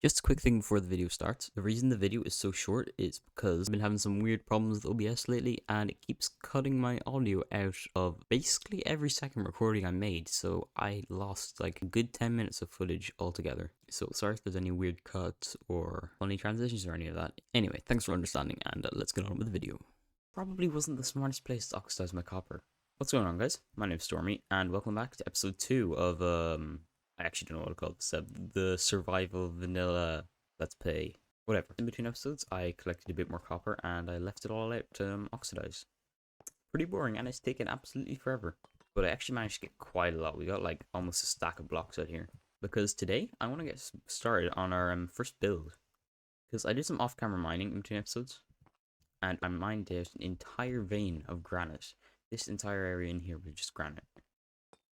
Just a quick thing before the video starts. The reason the video is so short is because I've been having some weird problems with OBS lately and it keeps cutting my audio out of basically every second recording I made, so I lost like a good 10 minutes of footage altogether. So sorry if there's any weird cuts or funny transitions or any of that. Anyway, thanks for understanding and let's get on with the video. Probably wasn't the smartest place to oxidize my copper. What's going on, guys? My name's Stormy and welcome back to episode 2 of I actually don't know what to call this. The survival vanilla let's play. Whatever. In between episodes, I collected a bit more copper and I left it all out to oxidize. Pretty boring and it's taken absolutely forever. But I actually managed to get quite a lot. We got like almost a stack of blocks out here. Because today, I want to get started on our first build. Because I did some off-camera mining in between episodes. And I mined out an entire vein of granite. This entire area in here was just granite.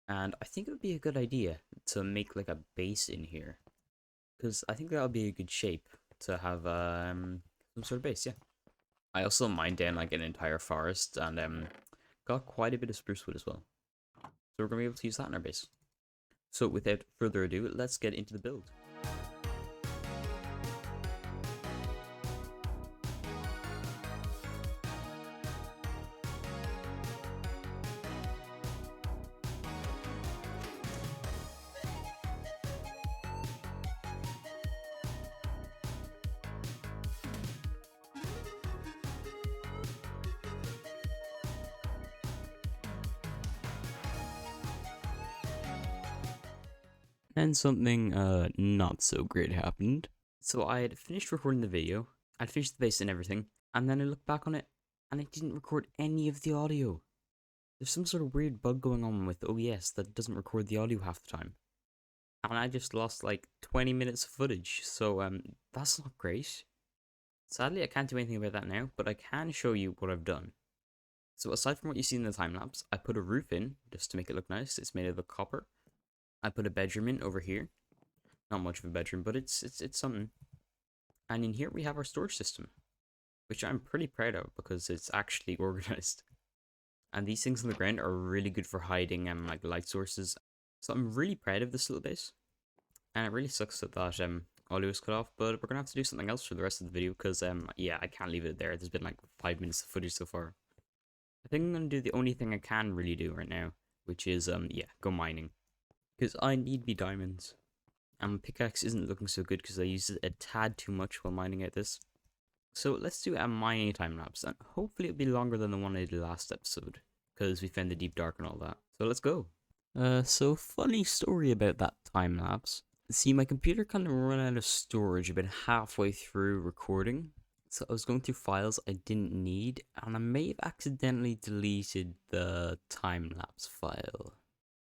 And I think it would be a good idea to make like a base in here. Because I think that would be a good shape to have some sort of base, yeah. I also mined down like an entire forest and got quite a bit of spruce wood as well. So we're going to be able to use that in our base. So without further ado, let's get into the build. And something not so great happened. So I had finished recording the video, I'd finished the base and everything, and then I looked back on it, and I didn't record any of the audio. There's some sort of weird bug going on with OBS that doesn't record the audio half the time. And I just lost like 20 minutes of footage, so that's not great. Sadly, I can't do anything about that now, but I can show you what I've done. So aside from what you see in the time lapse, I put a roof in just to make it look nice. It's made out of copper. I put a bedroom in over here. Not much of a bedroom, but it's something. And in here we have our storage system, which I'm pretty proud of because it's actually organized. And these things on the ground are really good for hiding like light sources. So I'm really proud of this little base. And it really sucks that audio is cut off, but we're gonna have to do something else for the rest of the video because yeah, I can't leave it there. There's been like 5 minutes of footage so far. I think I'm gonna do the only thing I can really do right now, which is yeah, go mining. Because I need me diamonds. And my pickaxe isn't looking so good because I used it a tad too much while mining out this. So let's do a mining time lapse, and hopefully it'll be longer than the one I did last episode, because we found the deep dark and all that. So let's go. So funny story about that time lapse. See, my computer kind of ran out of storage about halfway through recording. So I was going through files I didn't need, and I may have accidentally deleted the time lapse file.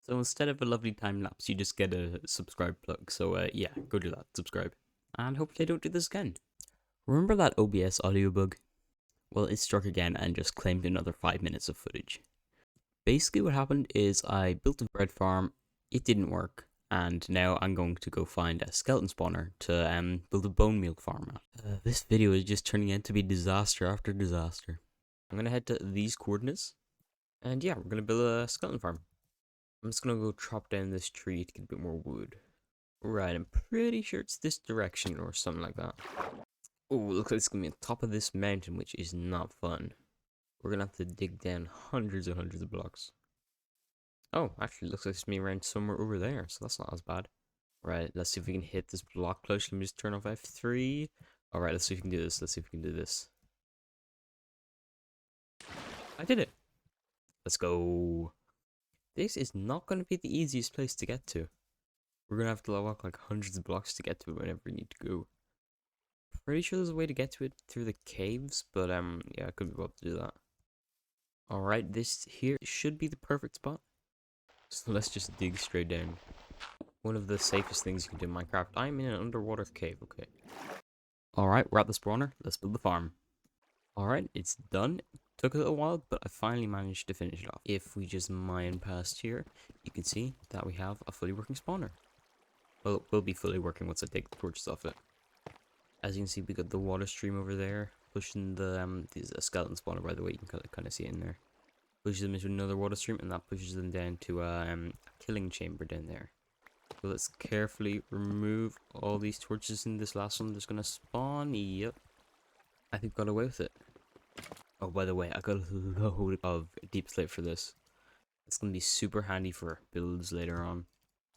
So instead of a lovely time lapse, you just get a subscribe plug. So yeah, go do that, subscribe. And hopefully I don't do this again. Remember that OBS audio bug? Well, it struck again and just claimed another 5 minutes of footage. Basically what happened is I built a bread farm, it didn't work, and now I'm going to go find a skeleton spawner to build a bone meal farm at. This video is just turning out to be disaster after disaster. I'm gonna head to these coordinates, and yeah, we're gonna build a skeleton farm. I'm just gonna go chop down this tree to get a bit more wood. Right, I'm pretty sure it's this direction or something like that. Oh, looks like it's gonna be on top of this mountain, which is not fun. We're gonna have to dig down hundreds and hundreds of blocks. Oh, actually, looks like it's me around somewhere over there, so that's not as bad. Right, let's see if we can hit this block close. Let me just turn off F3. Alright, let's see if we can do this. Let's see if we can do this. I did it! Let's go! This is not going to be the easiest place to get to. We're going to have to walk like hundreds of blocks to get to it whenever we need to go. Pretty sure there's a way to get to it through the caves, but yeah, I could be able to do that. Alright, this here should be the perfect spot. So let's just dig straight down. One of the safest things you can do in Minecraft. I'm in an underwater cave, okay. Alright, we're at the spawner. Let's build the farm. Alright, it's done. Took a little while, but I finally managed to finish it off. If we just mine past here, you can see that we have a fully working spawner. Well, it will be fully working once I take the torches off it. As you can see, we got the water stream over there, pushing the, this is a skeleton spawner, by the way, you can kind of see it in there. Pushes them into another water stream, and that pushes them down to a killing chamber down there. So let's carefully remove all these torches in this last one. There's gonna spawn. Yep. I think got away with it. Oh, by the way, I got a load of deep slate for this. It's gonna be super handy for builds later on.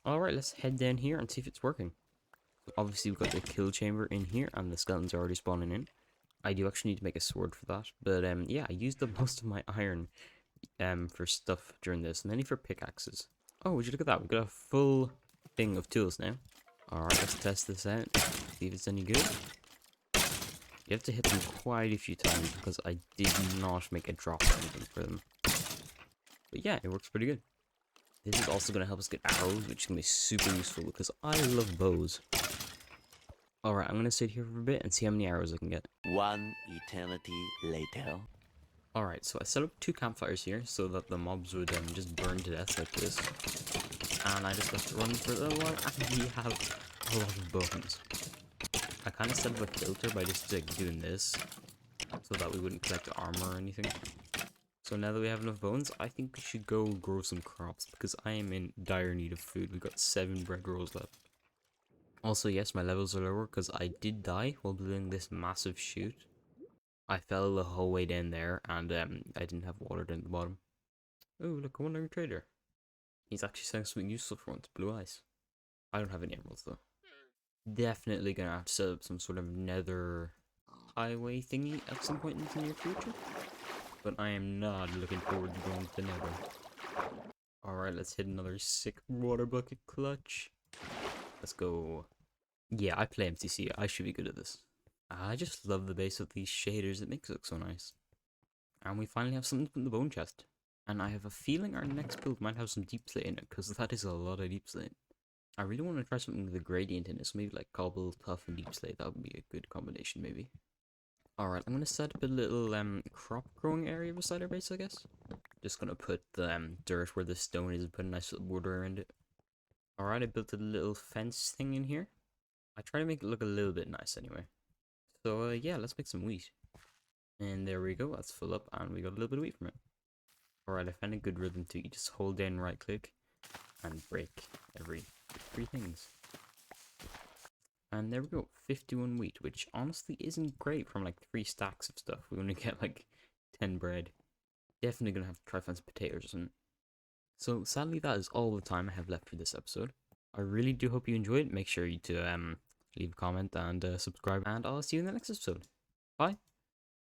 Alright, let's head down here and see if it's working. So obviously we've got the kill chamber in here and the skeletons are already spawning in. I do actually need to make a sword for that. But yeah, I used up most of my iron for stuff during this, mainly for pickaxes. Oh, would you look at that? We've got a full thing of tools now. Alright, let's test this out. See if it's any good. You have to hit them quite a few times because I did not make a drop or anything for them. But yeah, it works pretty good. This is also going to help us get arrows, which is going to be super useful because I love bows. Alright, I'm going to sit here for a bit and see how many arrows I can get. One eternity later. Alright, so I set up 2 campfires here so that the mobs would just burn to death like this. And I just left it running for a little while and we have a lot of bones. I kind of set up a filter by just like doing this so that we wouldn't collect armor or anything. So now that we have enough bones, I think we should go grow some crops because I am in dire need of food. We've got 7 bread rolls left. Also, yes, my levels are lower because I did die while building this massive chute. I fell the whole way down there and I didn't have water down the bottom. Oh, look, a wandering trader. He's actually saying something useful for once, blue eyes. I don't have any emeralds though. Definitely gonna have to set up some sort of nether highway thingy at some point in the near future. But I am not looking forward to going to the nether. Alright, let's hit another sick water bucket clutch. Let's go. Yeah, I play MCC. I should be good at this. I just love the base of these shaders. It makes it look so nice. And we finally have something to put in the bone chest. And I have a feeling our next build might have some deep slate in it, because that is a lot of deep slate. I really want to try something with a gradient in it, so maybe like cobble, tough, and deep slate. That would be a good combination, maybe. Alright, I'm going to set up a little crop growing area beside our base, I guess. Just going to put the dirt where the stone is and put a nice little border around it. Alright, I built a little fence thing in here. I try to make it look a little bit nice anyway. So yeah, let's make some wheat. And there we go, that's full up and we got a little bit of wheat from it. Alright, I found a good rhythm too. You just hold down right click and break every 3 things. And there we go, 51 wheat, which honestly isn't great from like 3 stacks of stuff. We only get like 10 bread. Definitely gonna have to try find some potatoes or something. So sadly that is all the time I have left for this episode. I really do hope you enjoyed. Make sure you to leave a comment and subscribe, and I'll see you in the next episode. Bye.